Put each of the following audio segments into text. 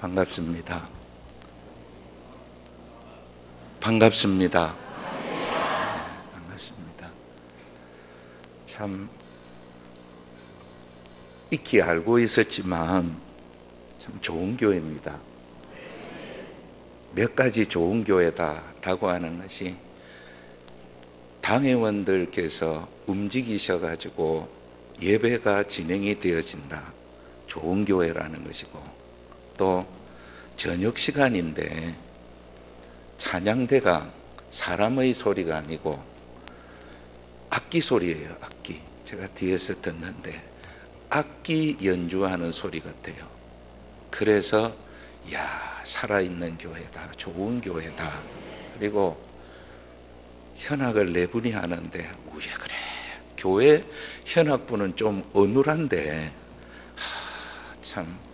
반갑습니다. 반갑습니다. 반갑습니다. 참 익히 알고 있었지만 참 좋은 교회입니다. 몇 가지 좋은 교회다라고 하는 것이 당회원들께서 움직이셔가지고 예배가 진행이 되어진다. 좋은 교회라는 것이고, 또 저녁 시간인데 찬양대가 사람의 소리가 아니고 악기 소리예요. 악기. 제가 뒤에서 듣는데 악기 연주하는 소리 같아요. 그래서 살아있는 교회다, 좋은 교회다. 그리고 현악을 네 분이 하는데 왜 그래? 교회 현악부는 좀 어눌한데 참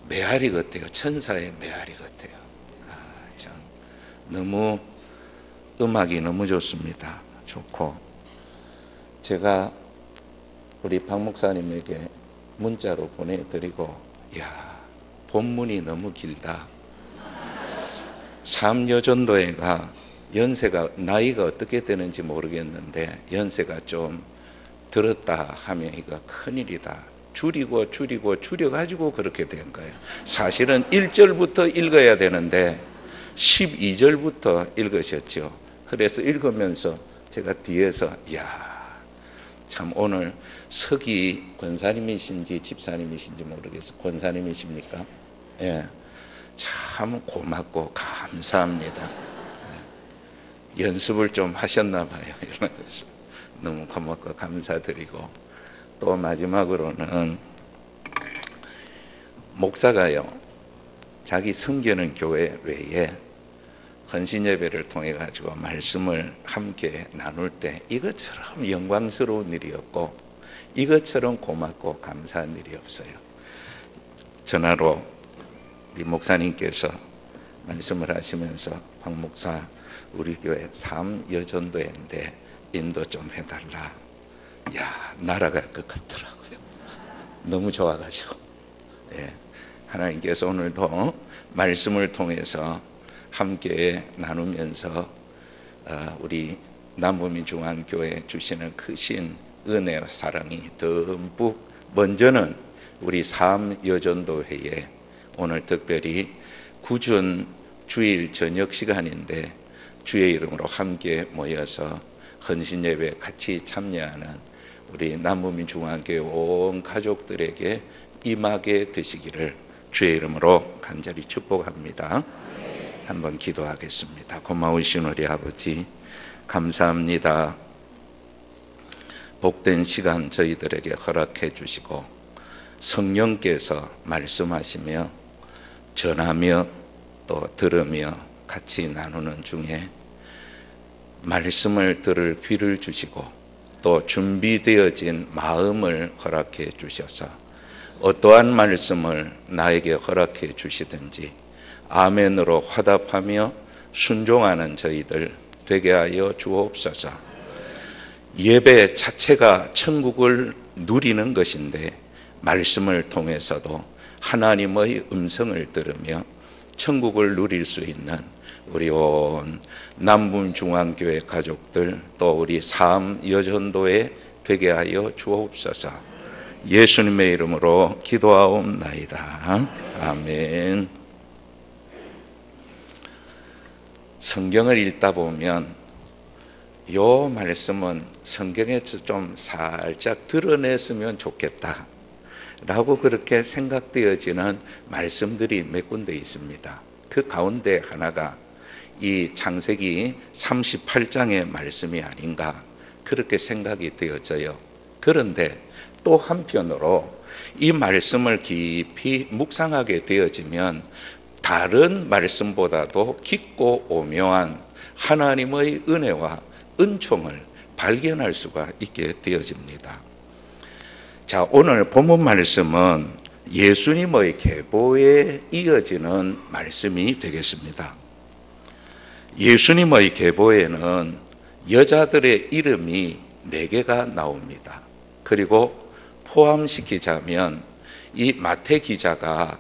메아리 같아요. 천사의 메아리 같아요. 참 너무 음악이 너무 좋습니다. 좋고, 제가 우리 박 목사님에게 문자로 보내드리고, 본문이 너무 길다. 삼여전도회가 나이가 어떻게 되는지 모르겠는데 연세가 좀 들었다 하면 이거 큰일이다. 줄여가지고 그렇게 된 거예요. 사실은 1절부터 읽어야 되는데 12절부터 읽으셨죠. 그래서 읽으면서 제가 뒤에서 참 오늘 서기 권사님이신지 집사님이신지 모르겠어요. 권사님이십니까? 참 고맙고 감사합니다. 연습을 좀 하셨나 봐요. 너무 고맙고 감사드리고, 또 마지막으로는 목사가요, 자기 섬기는 교회 외에 헌신 예배를 통해 가지고 말씀을 함께 나눌 때 이것처럼 영광스러운 일이 없고 이것처럼 고맙고 감사한 일이 없어요. 전화로 우리 목사님께서 말씀을 하시면서 박 목사, 우리 교회 삼여전도회인데 인도 좀 해달라. 날아갈 것 같더라고요. 너무 좋아가지고. 하나님께서 오늘도 말씀을 통해서 함께 나누면서 우리 남부민중앙교회 주시는 크신 은혜와 사랑이 듬뿍, 먼저는 우리 삼여전도회에 오늘 특별히 구준 주일 저녁 시간인데 주의 이름으로 함께 모여서 헌신 예배 같이 참여하는 우리 남부민중앙교회 온 가족들에게 임하게 되시기를 주의 이름으로 간절히 축복합니다. 한번 기도하겠습니다. 고마우신 우리 아버지, 감사합니다. 복된 시간 저희들에게 허락해 주시고 성령께서 말씀하시며 전하며 또 들으며 같이 나누는 중에 말씀을 들을 귀를 주시고 또 준비되어진 마음을 허락해 주셔서 어떠한 말씀을 나에게 허락해 주시든지 아멘으로 화답하며 순종하는 저희들 되게 하여 주옵소서. 예배 자체가 천국을 누리는 것인데 말씀을 통해서도 하나님의 음성을 들으며 천국을 누릴 수 있는 우리 온 남부중앙교회 가족들, 또 우리 삼여전도회 되게 하여 주옵소서. 예수님의 이름으로 기도하옵나이다. 아멘. 성경을 읽다 보면 이 말씀은 성경에서 좀 살짝 드러냈으면 좋겠다 라고 그렇게 생각되어지는 말씀들이 몇 군데 있습니다. 그 가운데 하나가 이 창세기 38장의 말씀이 아닌가 그렇게 생각이 되어져요. 그런데 또 한편으로 이 말씀을 깊이 묵상하게 되어지면 다른 말씀보다도 깊고 오묘한 하나님의 은혜와 은총을 발견할 수가 있게 되어집니다. 자, 오늘 본문 말씀은 예수님의 계보에 이어지는 말씀이 되겠습니다. 예수님의 계보에는 여자들의 이름이 4개가 나옵니다. 그리고 포함시키자면 이 마태 기자가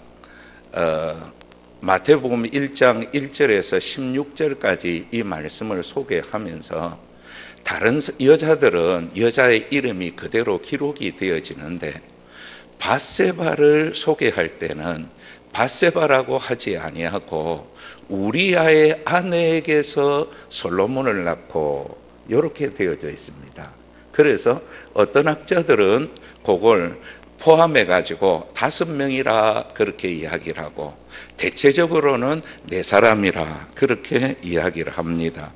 마태복음 1장 1절에서 16절까지 이 말씀을 소개하면서 다른 여자들은 여자의 이름이 그대로 기록이 되어지는데 밧세바를 소개할 때는 밧세바라고 하지 아니하고 우리아의 아내에게서 솔로몬을 낳고 이렇게 되어져 있습니다. 그래서 어떤 학자들은 그걸 포함해 가지고 5명이라 그렇게 이야기를 하고 대체적으로는 4사람이라 그렇게 이야기를 합니다.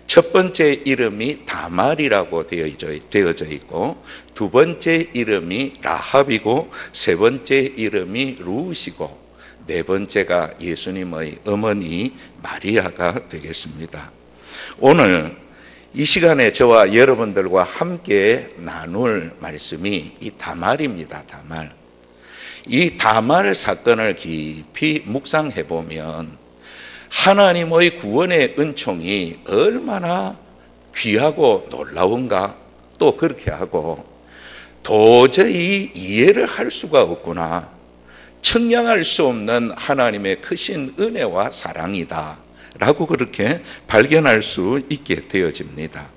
첫 번째 이름이 다말이라고 되어져 있고 두 번째 이름이 라합이고 세 번째 이름이 루시고 네 번째가 예수님의 어머니 마리아가 되겠습니다. 오늘 이 시간에 저와 여러분들과 함께 나눌 말씀이 이 다말입니다. 다말. 이 다말 사건을 깊이 묵상해 보면 하나님의 구원의 은총이 얼마나 귀하고 놀라운가 또 그렇게 하고 도저히 이해를 할 수가 없구나. 측량할 수 없는 하나님의 크신 은혜와 사랑이다 라고 그렇게 발견할 수 있게 되어집니다.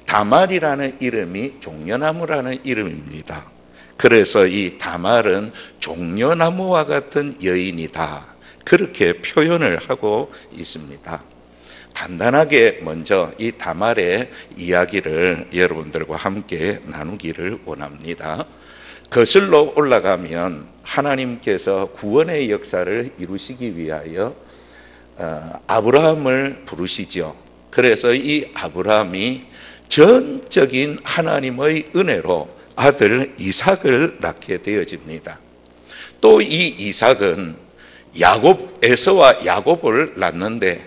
다말이라는 이름이 종려나무라는 이름입니다. 그래서 이 다말은 종려나무와 같은 여인이다 그렇게 표현을 하고 있습니다. 간단하게 먼저 이 다말의 이야기를 여러분들과 함께 나누기를 원합니다. 거슬러 올라가면 하나님께서 구원의 역사를 이루시기 위하여 아브라함을 부르시죠. 그래서 이 아브라함이 전적인 하나님의 은혜로 아들 이삭을 낳게 되어집니다. 또 이 이삭은 에서와 야곱을 낳는데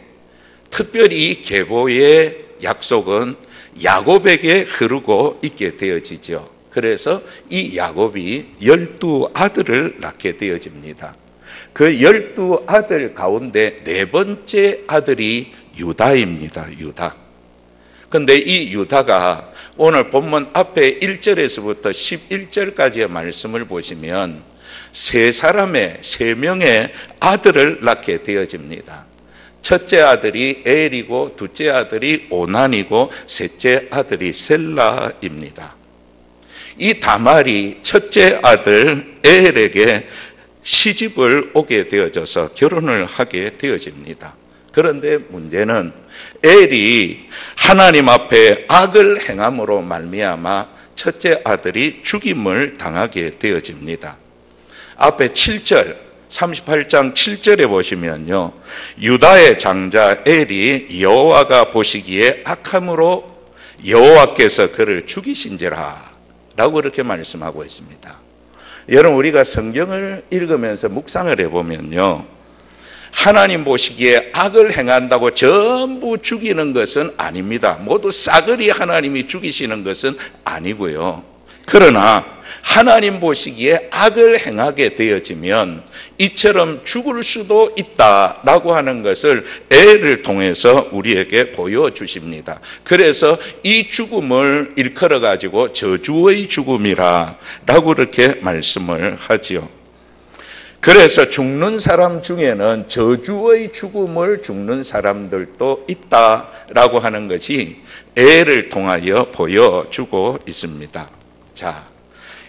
특별히 계보의 약속은 야곱에게 흐르고 있게 되어지죠. 그래서 이 야곱이 12아들을 낳게 되어집니다. 그 12아들 가운데 4번째 아들이 유다입니다. 유다. 근데 이 유다가 오늘 본문 앞에 1절에서부터 11절까지의 말씀을 보시면 3명의 아들을 낳게 되어집니다. 첫째 아들이 엘이고 둘째 아들이 오난이고 셋째 아들이 셀라입니다. 이 다말이 첫째 아들 엘에게 시집을 오게 되어져서 결혼을 하게 되어집니다. 그런데 문제는 엘이 하나님 앞에 악을 행함으로 말미암아 첫째 아들이 죽임을 당하게 되어집니다. 앞에 7절 38장 7절에 보시면요, 유다의 장자 엘이 여호와가 보시기에 악함으로 여호와께서 그를 죽이신지라 라고 그렇게 말씀하고 있습니다. 여러분, 우리가 성경을 읽으면서 묵상을 해보면요, 하나님 보시기에 악을 행한다고 전부 죽이는 것은 아닙니다. 모두 싸그리 하나님이 죽이시는 것은 아니고요. 그러나 하나님 보시기에 악을 행하게 되어지면 이처럼 죽을 수도 있다라고 하는 것을 엘을 통해서 우리에게 보여주십니다. 그래서 이 죽음을 일컬어 가지고 저주의 죽음이라고 그렇게 말씀을 하지요. 그래서 죽는 사람 중에는 저주의 죽음을 죽는 사람들도 있다라고 하는 것이 엘을 통하여 보여주고 있습니다. 자,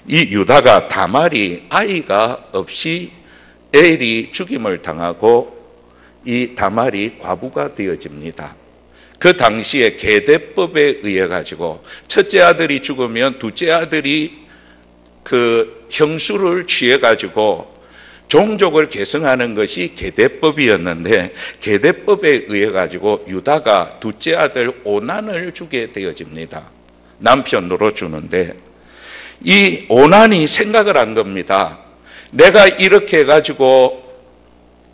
이 유다가 다말이 아이가 없이 엘이 죽임을 당하고 이 다말이 과부가 되어집니다. 그 당시에 계대법에 의해 가지고 첫째 아들이 죽으면 둘째 아들이 그 형수를 취해 가지고 종족을 계승하는 것이 계대법이었는데, 계대법에 의해 가지고 유다가 둘째 아들 오난을 주게 되어집니다. 남편으로 주는데 이 오난이 생각을 한 겁니다. 내가 이렇게 해가지고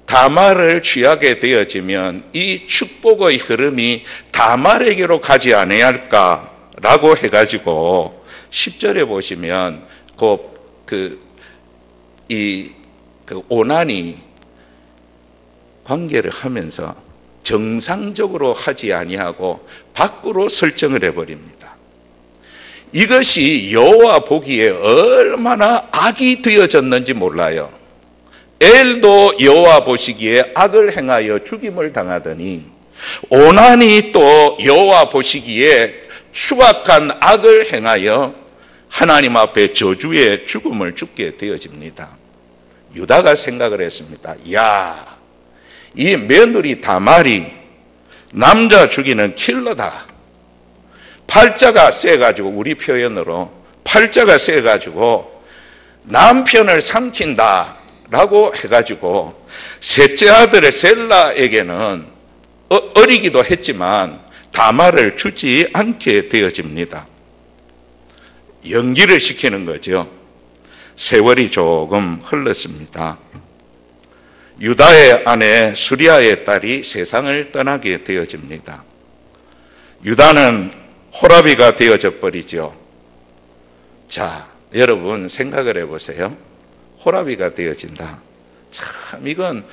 다말을 취하게 되어지면 이 축복의 흐름이 다말에게로 가지 않아야 할까라고 해가지고 10절에 보시면 그 오난이 관계를 하면서 정상적으로 하지 아니하고 밖으로 설정을 해버립니다. 이것이 여호와 보기에 얼마나 악이 되어졌는지 몰라요. 엘도 여호와 보시기에 악을 행하여 죽임을 당하더니 오난이 또 여호와 보시기에 추악한 악을 행하여 하나님 앞에 저주의 죽음을 죽게 되어집니다. 유다가 생각을 했습니다. 야, 이 며느리 다말이 남자 죽이는 킬러다. 팔자가 세가지고, 우리 표현으로 팔자가 세가지고 남편을 삼킨다 라고 해가지고 셋째 아들의 셀라에게는 어리기도 했지만 다말을 주지 않게 되어집니다. 연기를 시키는 거죠. 세월이 조금 흘렀습니다. 유다의 아내 수리아의 딸이 세상을 떠나게 되어집니다. 유다는 호라비가 되어져 버리죠. 자, 여러분 생각을 해보세요. 호라비가 되어진다. 참 이건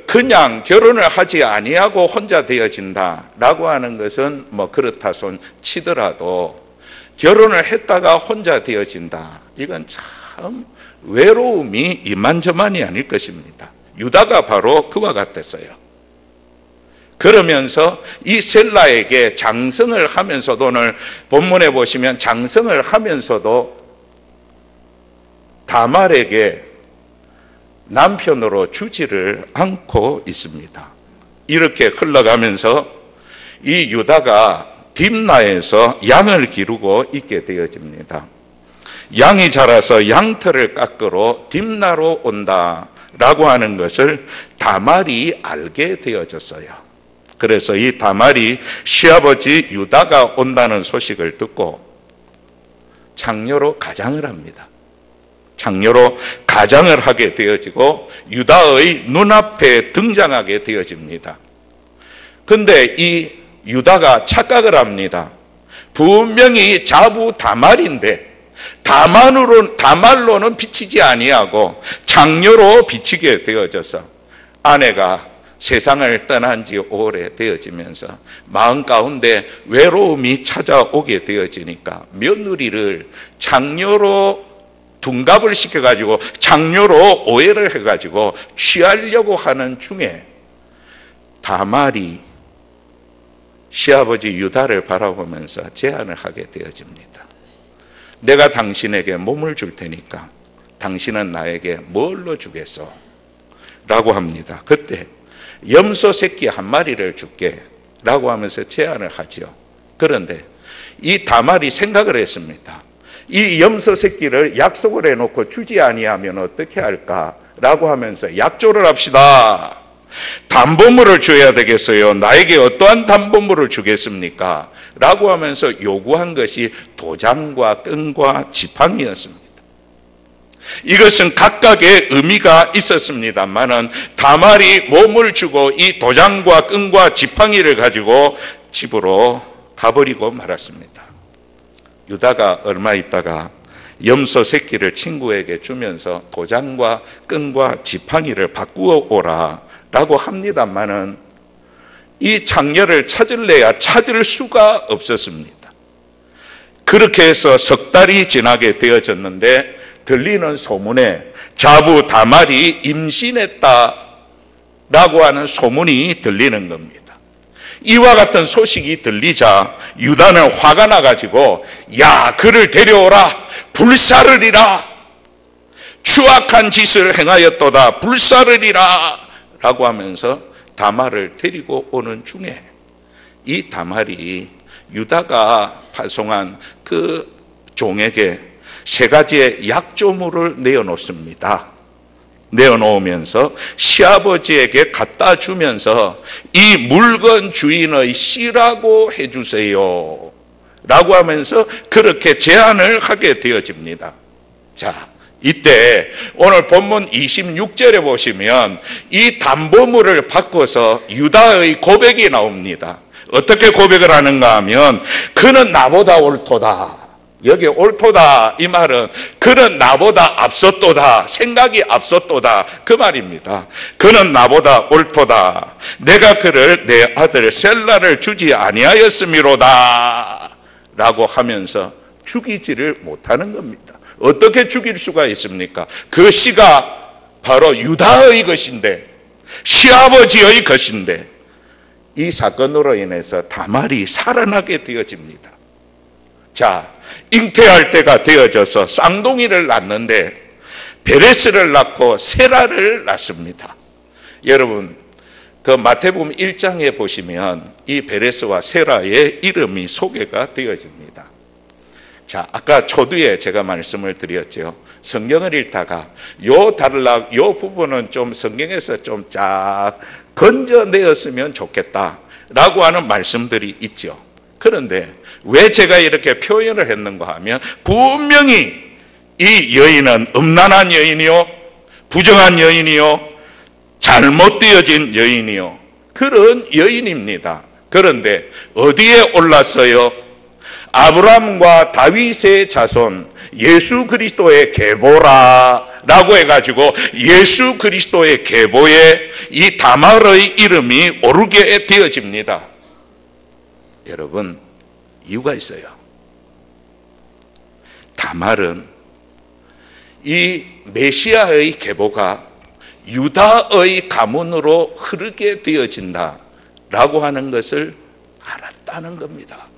그냥 결혼을 하지 아니하고 혼자 되어진다라고 하는 것은 뭐 그렇다 손 치더라도 결혼을 했다가 혼자 되어진다. 이건 참 외로움이 이만저만이 아닐 것입니다. 유다가 바로 그와 같았어요. 그러면서 이 셀라에게 장성을 하면서도, 오늘 본문에 보시면 장성을 하면서도 다말에게 남편으로 주지를 않고 있습니다. 이렇게 흘러가면서 이 유다가 딥나에서 양을 기르고 있게 되어집니다. 양이 자라서 양털을 깎으러 딥나로 온다라고 하는 것을 다말이 알게 되어졌어요. 그래서 이 다말이 시아버지 유다가 온다는 소식을 듣고 장녀로 가장을 합니다. 장녀로 가장을 하게 되어지고 유다의 눈앞에 등장하게 되어집니다. 근데 이 유다가 착각을 합니다. 분명히 자부 다말인데 다말로는 비치지 아니하고 장녀로 비치게 되어져서 아내가 세상을 떠난 지 오래 되어지면서 마음 가운데 외로움이 찾아오게 되어지니까 며느리를 장녀로 둔갑을 시켜가지고 장녀로 오해를 해가지고 취하려고 하는 중에 다말이 시아버지 유다를 바라보면서 제안을 하게 되어집니다. 내가 당신에게 몸을 줄 테니까 당신은 나에게 뭘로 주겠소? 라고 합니다. 그때 염소 새끼 한 마리를 줄게 라고 하면서 제안을 하죠. 그런데 이 다말이 생각을 했습니다. 이 염소 새끼를 약속을 해놓고 주지 아니하면 어떻게 할까라고 하면서 약조를 합시다. 담보물을 줘야 되겠어요. 나에게 어떠한 담보물을 주겠습니까? 라고 하면서 요구한 것이 도장과 끈과 지팡이였습니다. 이것은 각각의 의미가 있었습니다만은 다말이 몸을 주고 이 도장과 끈과 지팡이를 가지고 집으로 가버리고 말았습니다. 유다가 얼마 있다가 염소 새끼를 친구에게 주면서 도장과 끈과 지팡이를 바꾸어 오라 라고 합니다만은 이 장녀를 찾을래야 찾을 수가 없었습니다. 그렇게 해서 석 달이 지나게 되어졌는데 들리는 소문에 자부 다말이 임신했다라고 하는 소문이 들리는 겁니다. 이와 같은 소식이 들리자 유다는 화가 나가지고 야, 그를 데려오라, 불사르리라, 추악한 짓을 행하였도다, 불사르리라 라고 하면서 다말을 데리고 오는 중에 이 다말이 유다가 파송한 그 종에게 세 가지의 약조물을 내어놓습니다. 내어놓으면서 시아버지에게 갖다 주면서 이 물건 주인의 씨라고 해주세요 라고 하면서 그렇게 제안을 하게 되어집니다. 자, 이때 오늘 본문 26절에 보시면 이 담보물을 바꿔서 유다의 고백이 나옵니다. 어떻게 고백을 하는가 하면 그는 나보다 옳도다. 여기 옳도다 이 말은 그는 나보다 앞섰도다, 생각이 앞섰도다 그 말입니다. 그는 나보다 옳도다. 내가 그를 내 아들 셀라를 주지 아니하였음이로다 라고 하면서 죽이지를 못하는 겁니다. 어떻게 죽일 수가 있습니까? 그 씨가 바로 유다의 것인데, 시아버지의 것인데, 이 사건으로 인해서 다말이 살아나게 되어집니다. 자, 잉태할 때가 되어져서 쌍둥이를 낳는데 베레스를 낳고 세라를 낳습니다. 여러분, 그 마태복음 1장에 보시면 이 베레스와 세라의 이름이 소개가 되어집니다. 자, 아까 초두에 제가 말씀을 드렸죠. 성경을 읽다가 요 단락, 요 부분은 좀 성경에서 좀 쫙 건져내었으면 좋겠다라고 하는 말씀들이 있죠. 그런데 왜 제가 이렇게 표현을 했는가 하면, 분명히 이 여인은 음란한 여인이요, 부정한 여인이요, 잘못되어진 여인이요, 그런 여인입니다. 그런데 어디에 올랐어요? 아브라함과 다윗의 자손 예수 그리스도의 계보라 라고 해가지고 예수 그리스도의 계보에 이 다말의 이름이 오르게 되어집니다. 여러분, 이유가 있어요. 다말은 이 메시아의 계보가 유다의 가문으로 흐르게 되어진다라고 하는 것을 알았다는 겁니다.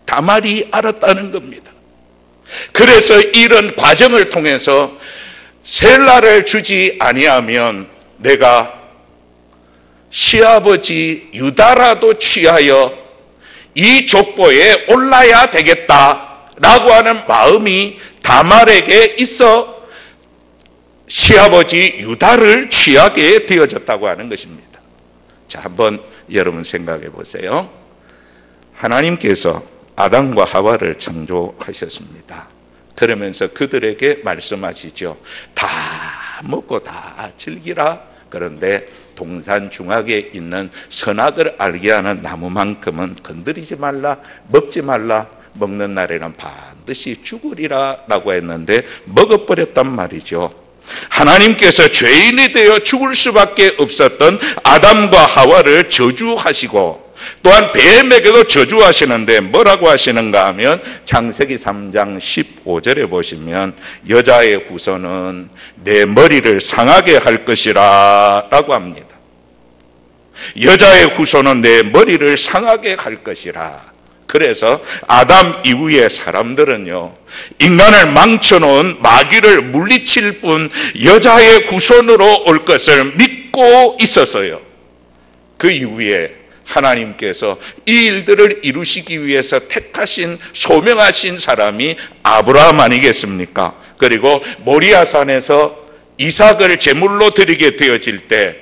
다말이 알았다는 겁니다. 그래서 이런 과정을 통해서 셀라를 주지 아니하면 내가 시아버지 유다라도 취하여 이 족보에 올라야 되겠다라고 하는 마음이 다말에게 있어 시아버지 유다를 취하게 되어졌다고 하는 것입니다. 자, 한번 여러분 생각해 보세요. 하나님께서 아담과 하와를 창조하셨습니다. 그러면서 그들에게 말씀하시죠. 다 먹고 다 즐기라. 그런데 동산 중앙에 있는 선악을 알게 하는 나무만큼은 건드리지 말라, 먹지 말라, 먹는 날에는 반드시 죽으리라 라고 했는데 먹어버렸단 말이죠. 하나님께서 죄인이 되어 죽을 수밖에 없었던 아담과 하와를 저주하시고, 또한 뱀에게도 저주하시는데 뭐라고 하시는가 하면 창세기 3장 15절에 보시면 여자의 후손은 내 머리를 상하게 할 것이라 라고 합니다. 여자의 후손은 내 머리를 상하게 할 것이라. 그래서 아담 이후의 사람들은요, 인간을 망쳐놓은 마귀를 물리칠 뿐 여자의 후손으로 올 것을 믿고 있었어요. 그 이후에 하나님께서 이 일들을 이루시기 위해서 택하신, 소명하신 사람이 아브라함 아니겠습니까? 그리고 모리아산에서 이삭을 제물로 드리게 되어질 때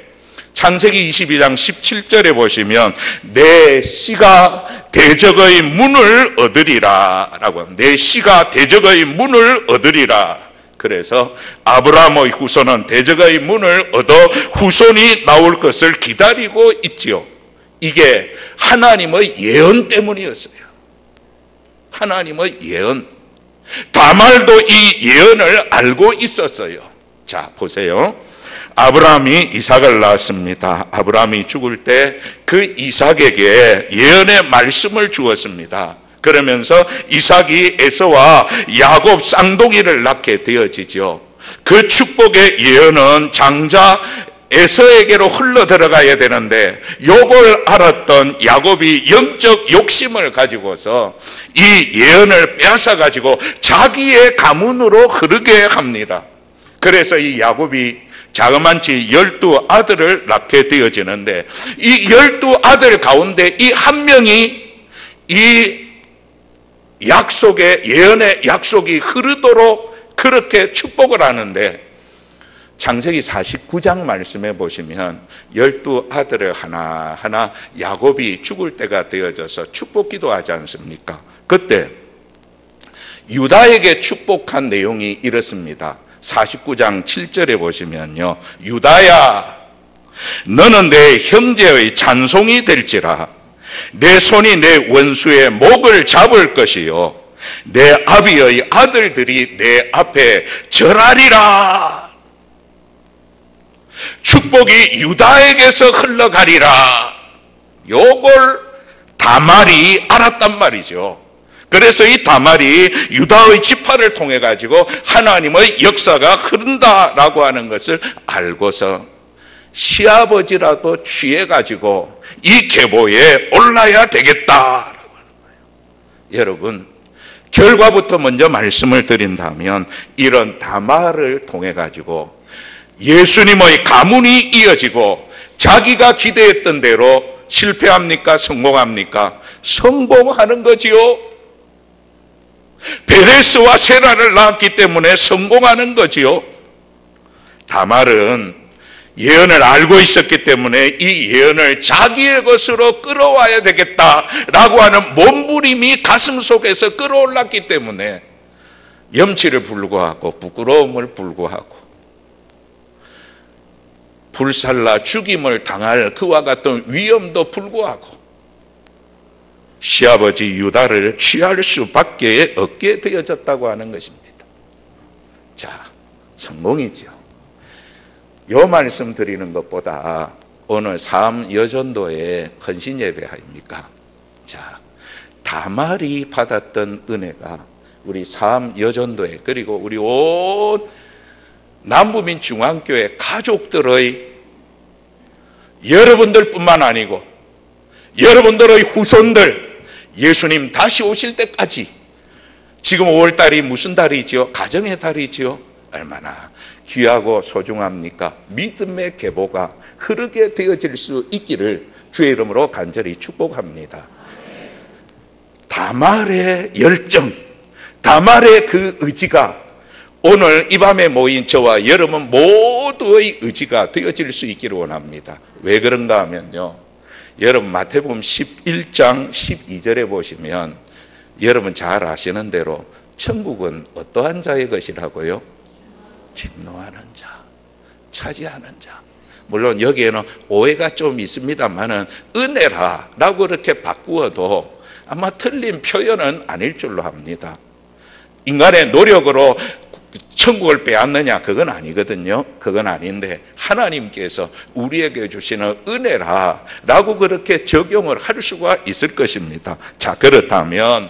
창세기 22장 17절에 보시면 내 씨가 대적의 문을 얻으리라 라고 합니다. 내 씨가 대적의 문을 얻으리라. 그래서 아브라함의 후손은 대적의 문을 얻어 후손이 나올 것을 기다리고 있지요. 이게 하나님의 예언 때문이었어요. 하나님의 예언. 다말도 이 예언을 알고 있었어요. 자, 보세요. 아브라함이 이삭을 낳았습니다. 아브라함이 죽을 때 그 이삭에게 예언의 말씀을 주었습니다. 그러면서 이삭이 에서와 야곱 쌍둥이를 낳게 되어지죠. 그 축복의 예언은 장자 에서에게로 흘러 들어가야 되는데, 요걸 알았던 야곱이 영적 욕심을 가지고서 이 예언을 빼앗아 가지고 자기의 가문으로 흐르게 합니다. 그래서 이 야곱이 자그만치 12아들을 낳게 되어지는데, 이 12아들 가운데 이 한 명이 이 약속의, 예언의 약속이 흐르도록 그렇게 축복을 하는데, 창세기 49장 말씀에 보시면 12아들을 하나하나 야곱이 죽을 때가 되어져서 축복 기도하지 않습니까? 그때 유다에게 축복한 내용이 이렇습니다. 49장 7절에 보시면요, 유다야, 너는 내 형제의 찬송이 될지라. 내 손이 내 원수의 목을 잡을 것이요, 내 아비의 아들들이 내 앞에 절하리라. 축복이 유다에게서 흘러가리라. 요걸 다말이 알았단 말이죠. 그래서 이 다말이 유다의 지파를 통해 가지고 하나님의 역사가 흐른다라고 하는 것을 알고서 시아버지라도 취해 가지고 이 계보에 올라야 되겠다라고 하는 거예요. 여러분, 결과부터 먼저 말씀을 드린다면 이런 다말을 통해 가지고 예수님의 가문이 이어지고 자기가 기대했던 대로 실패합니까? 성공합니까? 성공하는 거지요. 베레스와 세라를 낳았기 때문에 성공하는 거지요. 다말은 예언을 알고 있었기 때문에 이 예언을 자기의 것으로 끌어와야 되겠다라고 하는 몸부림이 가슴 속에서 끌어올랐기 때문에 염치를 불구하고 부끄러움을 불구하고 불살라 죽임을 당할 그와 같은 위험도 불구하고 시아버지 유다를 취할 수밖에 없게 되어졌다고 하는 것입니다. 자, 성공이죠. 요 말씀 드리는 것보다 오늘 삶 여전도의 헌신 예배 아닙니까? 자, 다말이 받았던 은혜가 우리 삶 여전도에 그리고 우리 온 남부민 중앙교회 가족들의 여러분들뿐만 아니고 여러분들의 후손들 예수님 다시 오실 때까지 지금 5월달이 무슨 달이지요? 가정의 달이지요? 얼마나 귀하고 소중합니까? 믿음의 계보가 흐르게 되어질 수 있기를 주의 이름으로 간절히 축복합니다. 다말의 열정, 다말의 그 의지가 오늘 이 밤에 모인 저와 여러분 모두의 의지가 되어질 수 있기를 원합니다. 왜 그런가 하면요, 여러분 마태복음 11장 12절에 보시면 여러분 잘 아시는 대로 천국은 어떠한 자의 것이라고요? 침노하는 자, 차지하는 자. 물론 여기에는 오해가 좀 있습니다만은 은혜라라고 그렇게 바꾸어도 아마 틀린 표현은 아닐 줄로 합니다. 인간의 노력으로 천국을 빼앗느냐? 그건 아니거든요. 그건 아닌데 하나님께서 우리에게 주시는 은혜라라고 그렇게 적용을 할 수가 있을 것입니다. 자, 그렇다면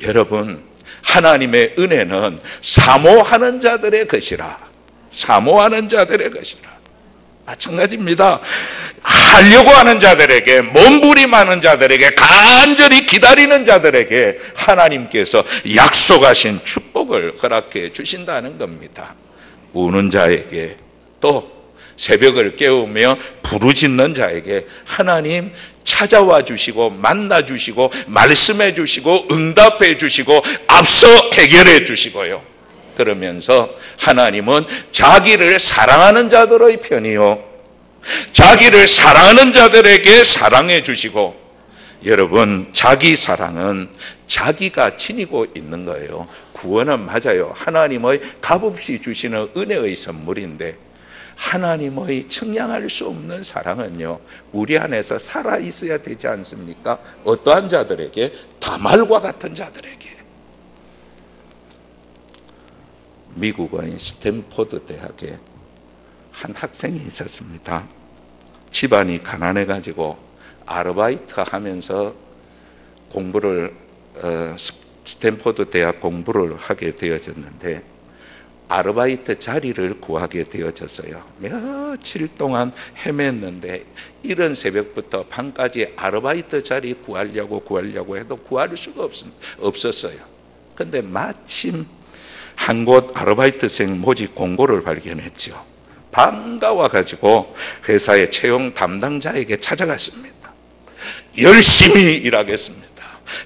여러분, 하나님의 은혜는 사모하는 자들의 것이라. 사모하는 자들의 것이라. 마찬가지입니다. 하려고 하는 자들에게, 몸부림하는 자들에게, 간절히 기다리는 자들에게 하나님께서 약속하신 축복을 허락해 주신다는 겁니다. 우는 자에게, 또 새벽을 깨우며 부르짖는 자에게 하나님 찾아와 주시고 만나 주시고 말씀해 주시고 응답해 주시고 앞서 해결해 주시고요. 그러면서 하나님은 자기를 사랑하는 자들의 편이요, 자기를 사랑하는 자들에게 사랑해 주시고, 여러분 자기 사랑은 자기가 지니고 있는 거예요. 구원은 맞아요. 하나님의 값없이 주시는 은혜의 선물인데 하나님의 측량할 수 없는 사랑은요, 우리 안에서 살아있어야 되지 않습니까? 어떠한 자들에게? 다말과 같은 자들에게. 미국의 스탠포드 대학에 한 학생이 있었습니다. 집안이 가난해가지고 아르바이트 하면서 공부를 스탠포드 대학 공부를 하게 되어졌는데 아르바이트 자리를 구하게 되어졌어요. 며칠 동안 헤맸는데 이른 새벽부터 밤까지 아르바이트 자리 구하려고 해도 구할 수가 없었어요. 근데 마침 한 곳 아르바이트생 모집 공고를 발견했죠. 반가워가지고 회사의 채용 담당자에게 찾아갔습니다. 열심히 일하겠습니다.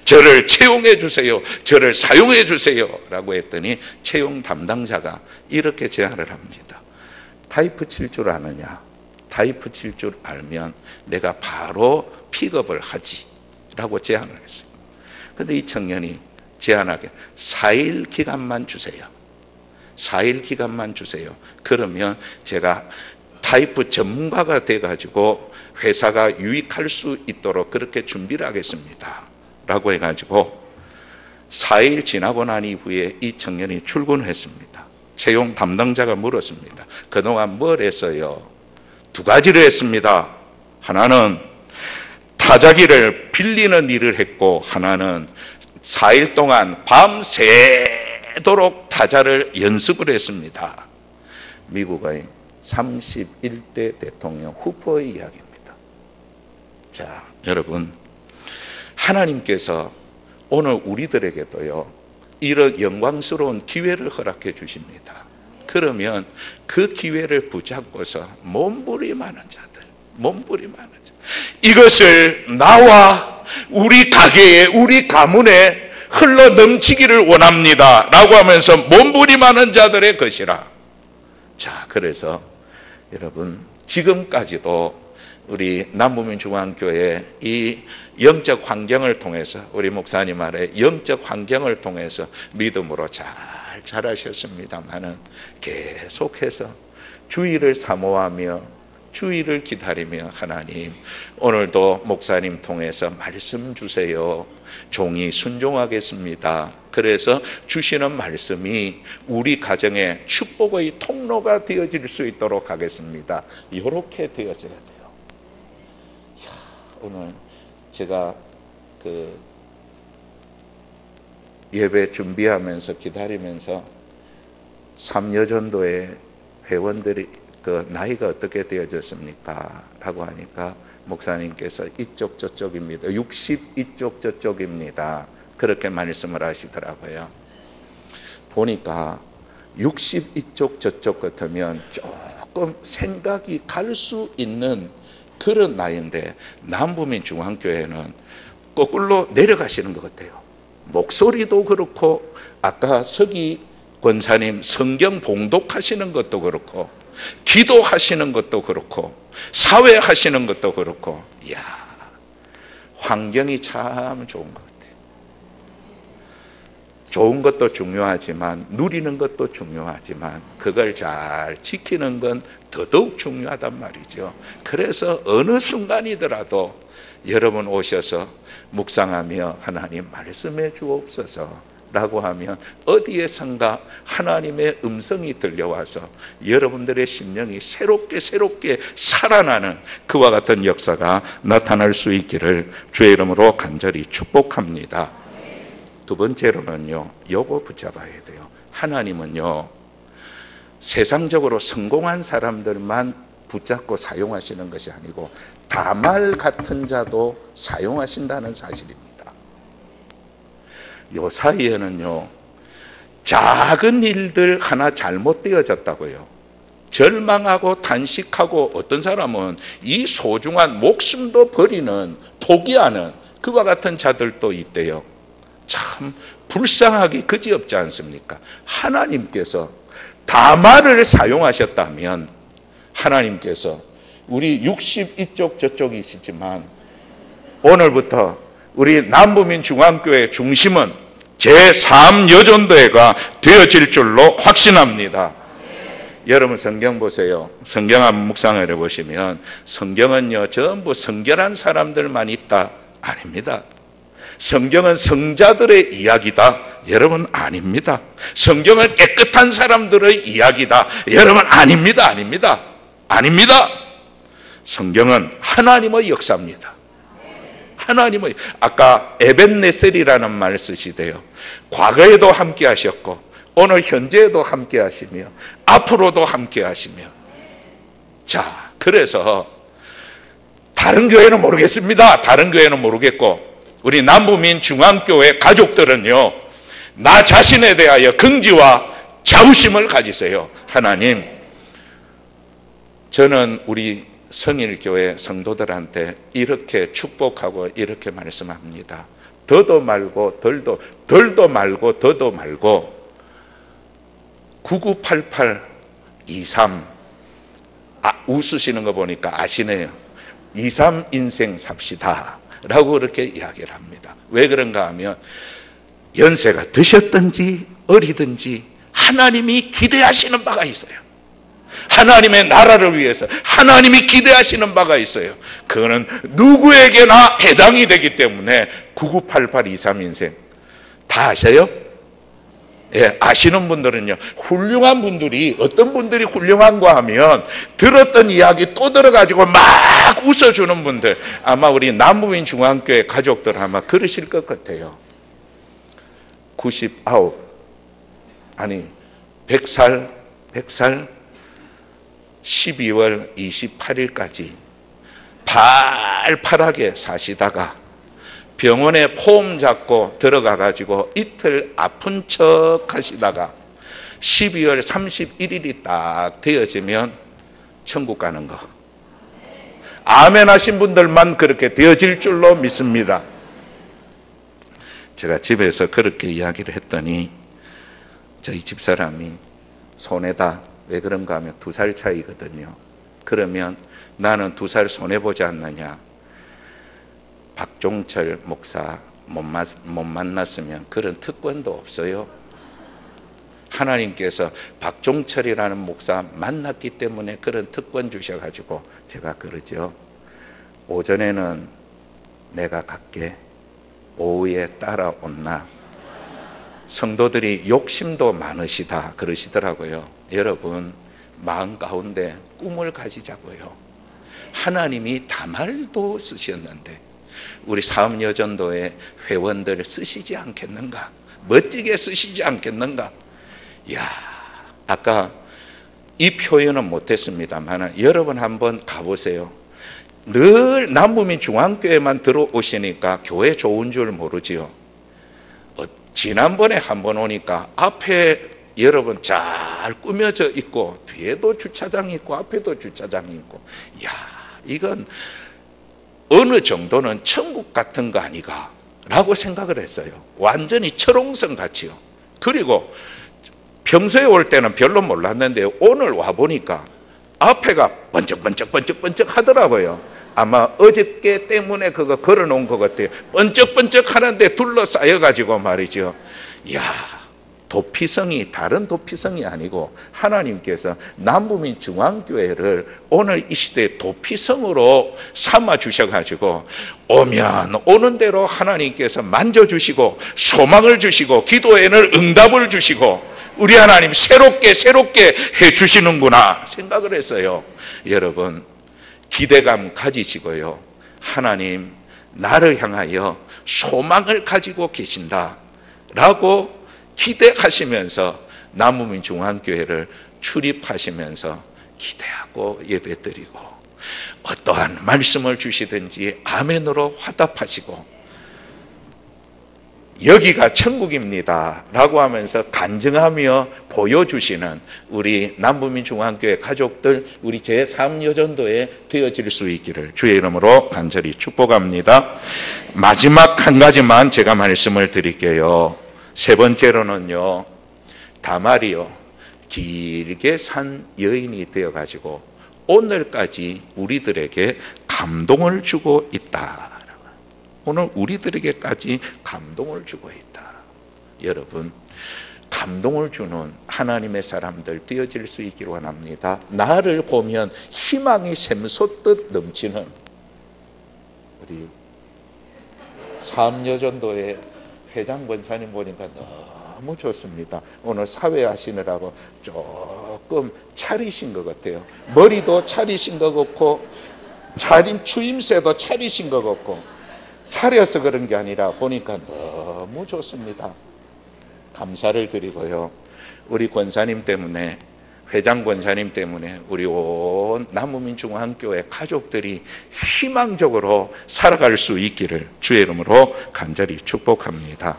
저를 채용해 주세요. 저를 사용해 주세요. 라고 했더니 채용 담당자가 이렇게 제안을 합니다. 타이프 칠 줄 아느냐? 타이프 칠 줄 알면 내가 바로 픽업을 하지. 라고 제안을 했어요. 그런데 이 청년이 제안하게 4일 기간만 주세요. 4일 기간만 주세요. 그러면 제가 타이프 전문가가 돼가지고 회사가 유익할 수 있도록 그렇게 준비를 하겠습니다. 라고 해가지고 4일 지나고 난 이후에 이 청년이 출근했습니다. 채용 담당자가 물었습니다. 그동안 뭘 했어요? 2가지를 했습니다. 하나는 타자기를 빌리는 일을 했고 하나는 4일 동안 밤새도록 타자를 연습을 했습니다. 미국의 31대 대통령 후보의 이야기입니다. 자, 여러분, 하나님께서 오늘 우리들에게도요, 이런 영광스러운 기회를 허락해 주십니다. 그러면 그 기회를 붙잡고서 몸부림하는 자들, 이것을 나와 우리 가게에, 우리 가문에 흘러 넘치기를 원합니다 라고 하면서 몸부림하는 자들의 것이라. 자, 그래서 여러분, 지금까지도 우리 남부민중앙교회 이 영적 환경을 통해서, 우리 목사님 아래 영적 환경을 통해서 믿음으로 잘 자라셨습니다만은 계속해서 주의를 사모하며 주의를 기다리며, 하나님 오늘도 목사님 통해서 말씀 주세요, 종이 순종하겠습니다. 그래서 주시는 말씀이 우리 가정의 축복의 통로가 되어질 수 있도록 하겠습니다. 이렇게 되어져야 돼요. 오늘 제가 그 예배 준비하면서 기다리면서 삼여전도의 회원들이 그 나이가 어떻게 되어졌습니까? 라고 하니까 목사님께서 이쪽 저쪽입니다. 60 이쪽 저쪽입니다. 그렇게 말씀을 하시더라고요. 보니까 60 이쪽 저쪽 같으면 조금 생각이 갈 수 있는 그런 나이인데, 남부민중앙교회는 거꾸로 내려가시는 것 같아요. 목소리도 그렇고, 아까 서기 권사님 성경 봉독하시는 것도 그렇고, 기도하시는 것도 그렇고, 사회하시는 것도 그렇고, 이야, 환경이 참 좋은 것 같아요. 좋은 것도 중요하지만, 누리는 것도 중요하지만, 그걸 잘 지키는 건 더더욱 중요하단 말이죠. 그래서 어느 순간이더라도 여러분 오셔서 묵상하며 하나님 말씀해 주옵소서 라고 하면 어디에선가 하나님의 음성이 들려와서 여러분들의 심령이 새롭게 살아나는 그와 같은 역사가 나타날 수 있기를 주의 이름으로 간절히 축복합니다. 두 번째로는요, 요거 붙잡아야 돼요. 하나님은요, 세상적으로 성공한 사람들만 붙잡고 사용하시는 것이 아니고 다말 같은 자도 사용하신다는 사실입니다. 요 사이에는요, 작은 일들 하나 잘못되어졌다고요, 절망하고 단식하고, 어떤 사람은 이 소중한 목숨도 버리는, 포기하는 그와 같은 자들도 있대요. 참 불쌍하기 그지없지 않습니까? 하나님께서 다말을 사용하셨다면, 하나님께서 우리 60 이쪽 저쪽이시지만 오늘부터 우리 남부민중앙교회 중심은 제3여전도회가 되어질 줄로 확신합니다. 여러분 성경 보세요. 성경 한번 묵상을 해보시면 성경은요, 전부 성결한 사람들만 있다? 아닙니다. 성경은 성자들의 이야기다? 여러분 아닙니다. 성경은 깨끗한 사람들의 이야기다? 여러분 아닙니다. 성경은 하나님의 역사입니다. 하나님의, 아까 에벤네셀이라는 말 쓰시대요. 과거에도 함께 하셨고 오늘 현재에도 함께 하시며 앞으로도 함께 하시며. 자, 그래서 다른 교회는 모르겠습니다. 다른 교회는 모르겠고 우리 남부민중앙교회 가족들은요, 나 자신에 대하여 긍지와 자부심을 가지세요. 하나님, 저는 우리 성일교회 성도들한테 이렇게 축복하고 이렇게 말씀합니다. 더도 말고 덜도 말고 더도 말고 998823 웃으시는 거 보니까 아시네요. 23 인생 삽시다 라고 그렇게 이야기를 합니다. 왜 그런가 하면 연세가 드셨든지 어리든지 하나님이 기대하시는 바가 있어요. 하나님의 나라를 위해서 하나님이 기대하시는 바가 있어요. 그거는 누구에게나 해당이 되기 때문에 998823 인생 다 아셔요? 예, 아시는 분들은요, 훌륭한 분들이, 어떤 분들이 훌륭한가 하면 들었던 이야기 또 들어가지고 막 웃어주는 분들, 아마 우리 남부민중앙교회 가족들 아마 그러실 것 같아요. 99, 아니 100살 12월 28일까지 팔팔하게 사시다가 병원에 폼 잡고 들어가 가지고 이틀 아픈 척 하시다가 12월 31일이 딱 되어지면 천국 가는 거. 아멘 하신 분들만 그렇게 되어질 줄로 믿습니다. 제가 집에서 그렇게 이야기를 했더니 저희 집사람이 손해다. 왜 그런가 하면 2살 차이거든요. 그러면 나는 2살 손해보지 않느냐. 박종철 목사 못 만났으면 그런 특권도 없어요. 하나님께서 박종철이라는 목사 만났기 때문에 그런 특권 주셔가지고 제가 그러죠. 오전에는 내가 갈게. 오후에 따라온나. 성도들이 욕심도 많으시다 그러시더라고요. 여러분 마음 가운데 꿈을 가지자고요. 하나님이 다말도 쓰셨는데 우리 사업여전도의 회원들 쓰시지 않겠는가? 멋지게 쓰시지 않겠는가? 이야, 아까 이 표현은 못했습니다만 여러분 한번 가보세요. 늘 남부민 중앙교회만 들어오시니까 교회 좋은 줄 모르지요. 지난번에 한번 오니까 앞에 여러분 잘 꾸며져 있고 뒤에도 주차장이 있고 앞에도 주차장이 있고, 이야, 이건 어느 정도는 천국 같은 거 아니가 라고 생각을 했어요. 완전히 철옹성 같이요. 그리고 평소에 올 때는 별로 몰랐는데 오늘 와보니까 앞에가 번쩍번쩍 하더라고요. 아마 어저께 때문에 그거 걸어놓은 것 같아요. 번쩍번쩍 하는데 둘러싸여가지고 말이죠. 이야, 도피성이 다른 도피성이 아니고 하나님께서 남부민 중앙교회를 오늘 이 시대의 도피성으로 삼아 주셔가지고 오면 오는 대로 하나님께서 만져주시고 소망을 주시고 기도에는 응답을 주시고 우리 하나님 새롭게 해주시는구나 생각을 했어요. 여러분 기대감 가지시고요. 하나님 나를 향하여 소망을 가지고 계신다 라고 기대하시면서 남부민 중앙교회를 출입하시면서 기대하고 예배드리고 어떠한 말씀을 주시든지 아멘으로 화답하시고 여기가 천국입니다 라고 하면서 간증하며 보여주시는 우리 남부민 중앙교회 가족들, 우리 제3여전도에 되어질 수 있기를 주의 이름으로 간절히 축복합니다. 마지막 한 가지만 제가 말씀을 드릴게요. 세 번째로는요, 다말이요 길게 산 여인이 되어가지고 오늘까지 우리들에게 감동을 주고 있다. 오늘 우리들에게까지 감동을 주고 있다. 여러분 감동을 주는 하나님의 사람들 되어질 수 있기를 원합니다. 나를 보면 희망이 샘솟듯 넘치는 우리 삼여전도의 회장 권사님 보니까 너무 좋습니다. 오늘 사회 하시느라고 조금 차리신 것 같아요. 머리도 차리신 것 같고 추임새도 차리신 것 같고 차려서 그런 게 아니라 보니까 너무 좋습니다. 감사를 드리고요. 우리 권사님 때문에, 회장 권사님 때문에 우리 온 남부민 중앙교회 가족들이 희망적으로 살아갈 수 있기를 주의 이름으로 간절히 축복합니다.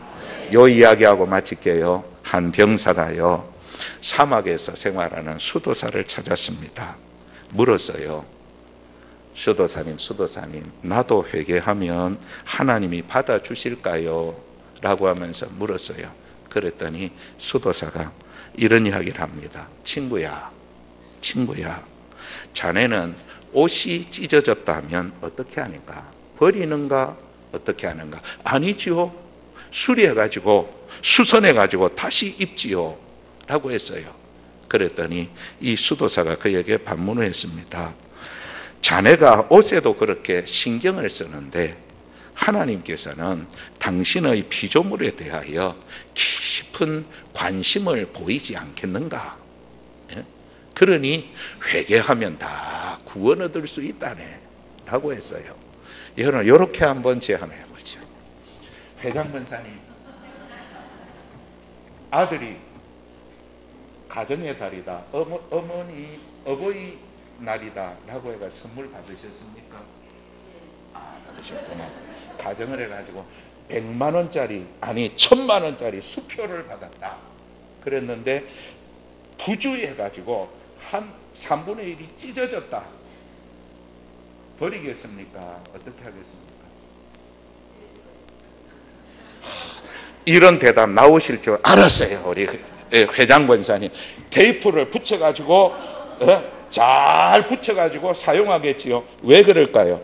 요 이야기하고 마칠게요. 한 병사가요 사막에서 생활하는 수도사를 찾았습니다. 물었어요. 수도사님 나도 회개하면 하나님이 받아주실까요? 라고 하면서 물었어요. 그랬더니 수도사가 이런 이야기를 합니다. 친구야 자네는 옷이 찢어졌다면 어떻게 하는가? 버리는가? 어떻게 하는가? 아니지요. 수리해가지고 수선해가지고 다시 입지요 라고 했어요. 그랬더니 이 수도사가 그에게 반문을 했습니다. 자네가 옷에도 그렇게 신경을 쓰는데 하나님께서는 당신의 피조물에 대하여 깊은 관심을 보이지 않겠는가? 그러니 회개하면 다 구원 얻을 수 있다네 라고 했어요. 여러분 이렇게 한번 제안해 보죠. 회장 권사님 아들이 가정의 달이다, 어머니 어버이 날이다 라고 해가 선물 받으셨습니까? 받으셨구나. 가정을 해가지고 100만 원짜리, 아니 1000만 원짜리 수표를 받았다 그랬는데 부주해가지고 한 3분의 1이 찢어졌다. 버리겠습니까? 어떻게 하겠습니까? 이런 대답 나오실 줄 알았어요. 우리 회장 권사님 테이프를 붙여가지고 잘 붙여가지고 사용하겠지요. 왜 그럴까요?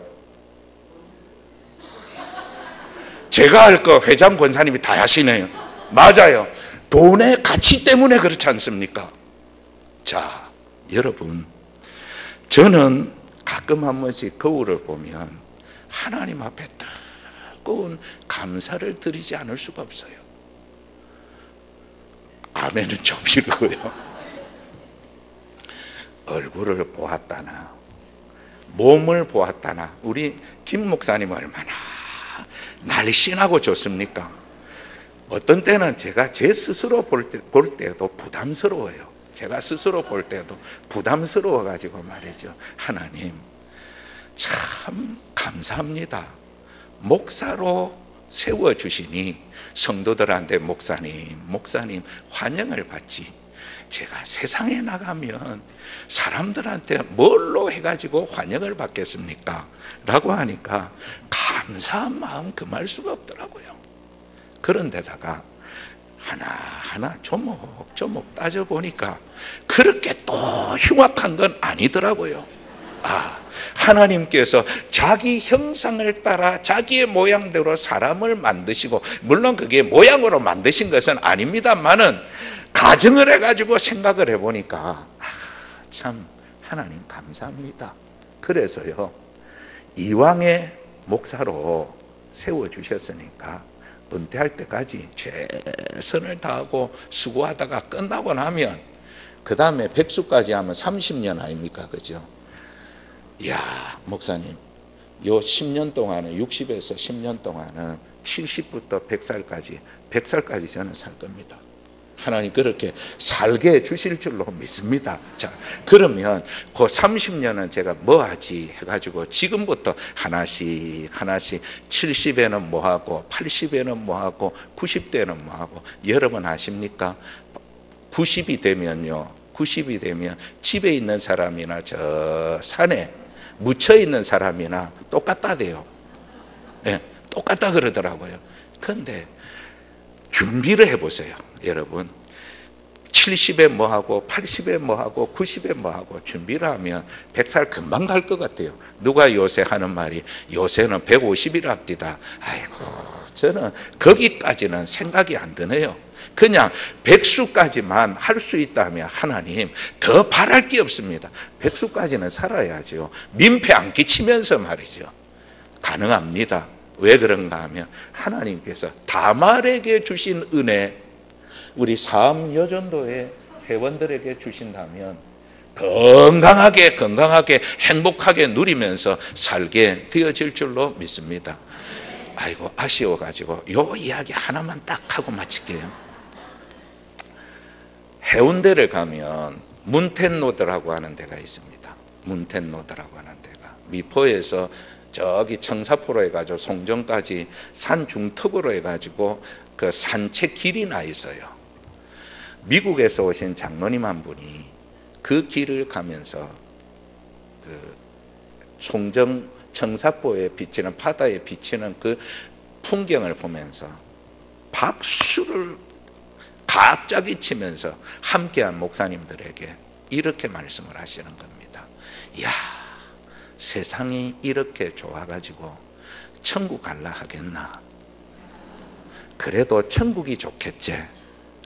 제가 할 거 회장 권사님이 다 하시네요. 맞아요. 돈의 가치 때문에 그렇지 않습니까? 자, 여러분, 저는 가끔 한 번씩 거울을 보면 하나님 앞에 뜨거운 감사를 드리지 않을 수가 없어요. 아멘은 좀 이르고요. 얼굴을 보았다나 몸을 보았다나 우리 김 목사님 얼마나 날씬하고 좋습니까? 어떤 때는 제가 제 스스로 볼 때도 부담스러워요. 제가 스스로 볼 때도 부담스러워 가지고 말이죠. 하나님 참 감사합니다. 목사로 세워주시니 성도들한테 목사님 환영을 받지, 제가 세상에 나가면 사람들한테 뭘로 해가지고 환영을 받겠습니까? 라고 하니까 감사한 마음 금할 수가 없더라고요. 그런데다가 하나하나 조목조목 따져보니까 그렇게 또 흉악한 건 아니더라고요. 하나님께서 자기 형상을 따라 자기의 모양대로 사람을 만드시고, 물론 그게 모양으로 만드신 것은 아닙니다만은 가정을 해가지고 생각을 해보니까 참 하나님 감사합니다. 그래서요, 이왕의 목사로 세워주셨으니까 은퇴할 때까지 최선을 다하고 수고하다가 끝나고 나면 그 다음에 백수까지 하면 30년 아닙니까? 그죠? 이야, 목사님, 요 10년 동안은 60에서 10년 동안은 70부터 100살까지 저는 살 겁니다. 하나님 그렇게 살게 해주실 줄로 믿습니다. 자, 그러면 그 30년은 제가 뭐 하지 해가지고 지금부터 하나씩 70에는 뭐 하고 80에는 뭐 하고 90대는 뭐 하고, 여러분 아십니까? 90이 되면 집에 있는 사람이나 저 산에 묻혀 있는 사람이나 똑같다대요. 네, 똑같다 그러더라고요. 그런데 준비를 해보세요, 여러분. 70에 뭐 하고 80에 뭐 하고 90에 뭐 하고 준비를 하면 100살 금방 갈 것 같아요. 누가 요새 하는 말이 요새는 150이랍디다. 아이고, 저는 거기까지는 생각이 안 드네요. 그냥 백수까지만 할 수 있다면 하나님 더 바랄 게 없습니다. 백수까지는 살아야죠. 민폐 안 끼치면서 말이죠. 가능합니다. 왜 그런가 하면 하나님께서 다말에게 주신 은혜, 우리 사암여전도의 회원들에게 주신다면 건강하게 행복하게 누리면서 살게 되어질 줄로 믿습니다. 아이고, 아쉬워가지고 요 이야기 하나만 딱 하고 마칠게요. 해운대를 가면 문텐로드라고 하는 데가 있습니다. 문텐로드라고 하는 데가 미포에서 저기 청사포로 해가지고 송정까지 산 중턱으로 해가지고 그 산책 길이 나 있어요. 미국에서 오신 장로님 한 분이 그 길을 가면서 그 송정 청사포에 비치는, 바다에 비치는 그 풍경을 보면서 박수를 갑자기 치면서 함께한 목사님들에게 이렇게 말씀을 하시는 겁니다. 이야, 세상이 이렇게 좋아가지고 천국 갈라 하겠나? 그래도 천국이 좋겠지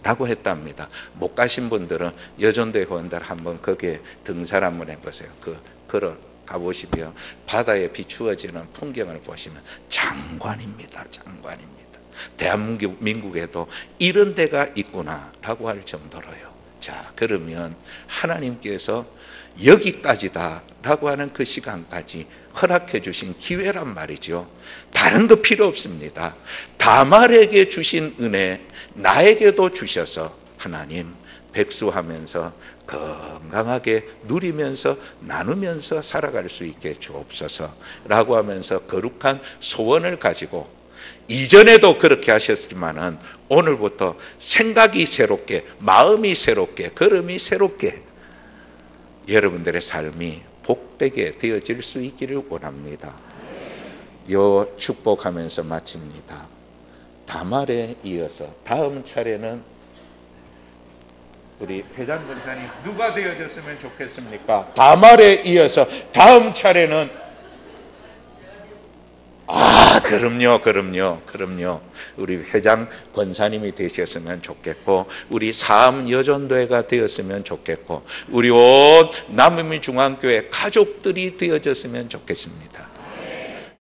라고 했답니다. 못 가신 분들은 여전대 회원들 한번 거기에 등산 한번 해보세요. 걸어 가보시면 바다에 비추어지는 풍경을 보시면 장관입니다. 장관입니다. 대한민국에도 이런 데가 있구나 라고 할 정도로요. 자, 그러면 하나님께서 여기까지다 라고 하는 그 시간까지 허락해 주신 기회란 말이죠. 다른 거 필요 없습니다. 다말에게 주신 은혜 나에게도 주셔서 하나님 백수하면서 건강하게 누리면서 나누면서 살아갈 수 있게 주옵소서 라고 하면서 거룩한 소원을 가지고, 이전에도 그렇게 하셨지만은 오늘부터 생각이 새롭게, 마음이 새롭게, 걸음이 새롭게 여러분들의 삶이 복되게 되어질 수 있기를 원합니다. 요 축복하면서 마칩니다. 다말에 이어서 다음 차례는 우리 회장 권사님 누가 되어졌으면 좋겠습니까? 다말에 이어서 다음 차례는 그럼요. 우리 회장 권사님이 되셨으면 좋겠고, 우리 사암여전도회가 되었으면 좋겠고, 우리 온 남은미 중앙교회 가족들이 되어졌으면 좋겠습니다.